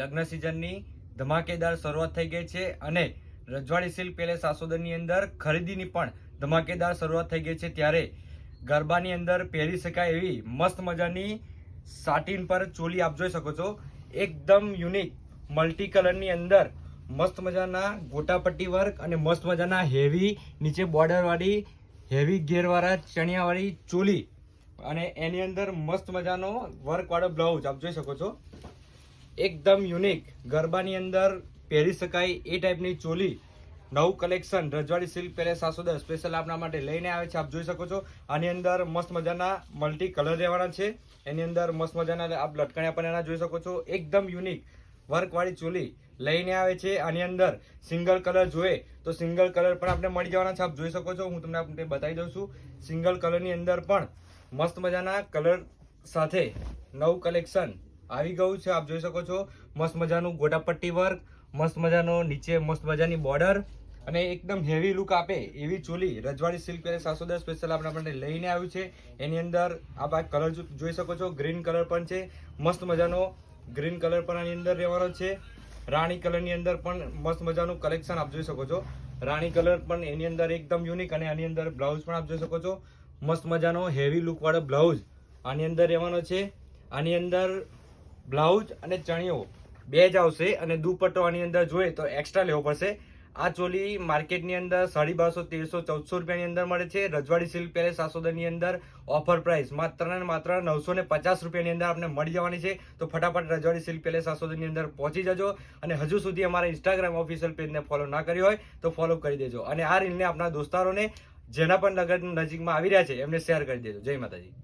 લગ્ન સિઝનની ધમાકેદાર શરૂઆત થઈ ગઈ છે અને રજવાડી સિલ્ક પેલેસ આસોદરની અંદર ખરીદીની પણ ધમાકેદાર શરૂઆત થઈ ગઈ છે। ત્યારે ગરબાની અંદર પહેરી શકાય એવી મસ્ત મજાની સાટિન પર ચોલી આપ જોઈ શકો છો। એકદમ યુનિક મલ્ટી કલરની અંદર મસ્ત મજાના ગોટાપટ્ટી વર્ક અને મસ્ત મજાના હેવી નીચે બોર્ડર વાળી હેવી ઘેર વાળા ચણિયા વાળી ચોલી અને એની અંદર મસ્ત મજાનો વર્ક વાળો બ્લાઉઝ આપ જોઈ શકો છો। એકદમ યુનિક ગરબાની અંદર પહેરી શકાય એ ટાઈપની ચોલી નવું કલેક્શન રજવાડી સિલ્ક પેલેસ આસોદર સ્પેશિયલ આપના માટે લઈને આવે છે। આપ જોઈ શકો છો આની અંદર મસ્ત મજાના મલ્ટી કલર રહેવાના છે। એની અંદર મસ્ત મજાના આપ લટકણિયા પણ એના જોઈ શકો છો। એકદમ યુનિક વર્ક વાળી ચોલી લઈને આવે છે। આની અંદર સિંગલ કલર જોઈએ તો સિંગલ કલર પણ આપણે મળી જવાના છે। આપ જોઈ શકો છો, હું તમને આપણે બતાવી દઉં છું। સિંગલ કલરની અંદર પણ મસ્ત મજાના કલર સાથે નવું કલેક્શન આવી ગયું છે। આપ જોઈ શકો છો મસ્ત મજાનું ગોટાપટ્ટી વર્ક, મસ્ત મજાનો નીચે મસ્ત મજાની બોર્ડર અને એકદમ હેવી લુક આપે એવી ચોલી રજવાડી સિલ્ક પેલેસ આસોદર સ્પેશિયલ આપણા માટે લઈને આવ્યું છે। એની અંદર આપ આ કલર જોઈ શકો છો, ગ્રીન કલર પણ છે। મસ્ત મજાનો ગ્રીન કલર પણ આની અંદર રહેવાનો છે। રાણી કલરની અંદર પણ મસ્ત મજાનું કલેક્શન આપ જોઈ શકો છો। રાણી કલર પણ એની અંદર એકદમ યુનિક અને આની અંદર બ્લાઉઝ પણ આપ જોઈ શકો છો। મસ્ત મજાનો હેવી લુક વાળો બ્લાઉઝ આની અંદર રહેવાનો છે। આની અંદર બ્લાઉઝ અને ચણિયો બે જ આવશે અને દુપટ્ટો આની અંદર જોઈએ તો એક્સ્ટ્રા લેવો પડશે। આ ચોલી માર્કેટની અંદર 1250, 1300, 1400 રૂપિયાની અંદર મળે છે। રજવાડી સિલ્ક પેલેસ આસોદરની અંદર ઓફર પ્રાઇસ માત્ર ને માત્ર 950 રૂપિયાની અંદર આપણે મળી જવાની છે। તો ફટાફટ રજવાડી સિલ્ક પેલેસ આસોદરની અંદર પહોંચી જજો અને હજુ સુધી અમારા ઇન્સ્ટાગ્રામ ઓફિશિયલ પેજને ફોલો ના કર્યો હોય તો ફોલો કરી દેજો અને આ રીલને આપણા દોસ્તારોને જેના પણ નગર નજીકમાં આવી રહ્યા છે એમને શેર કરી દેજો। જય માતાજી।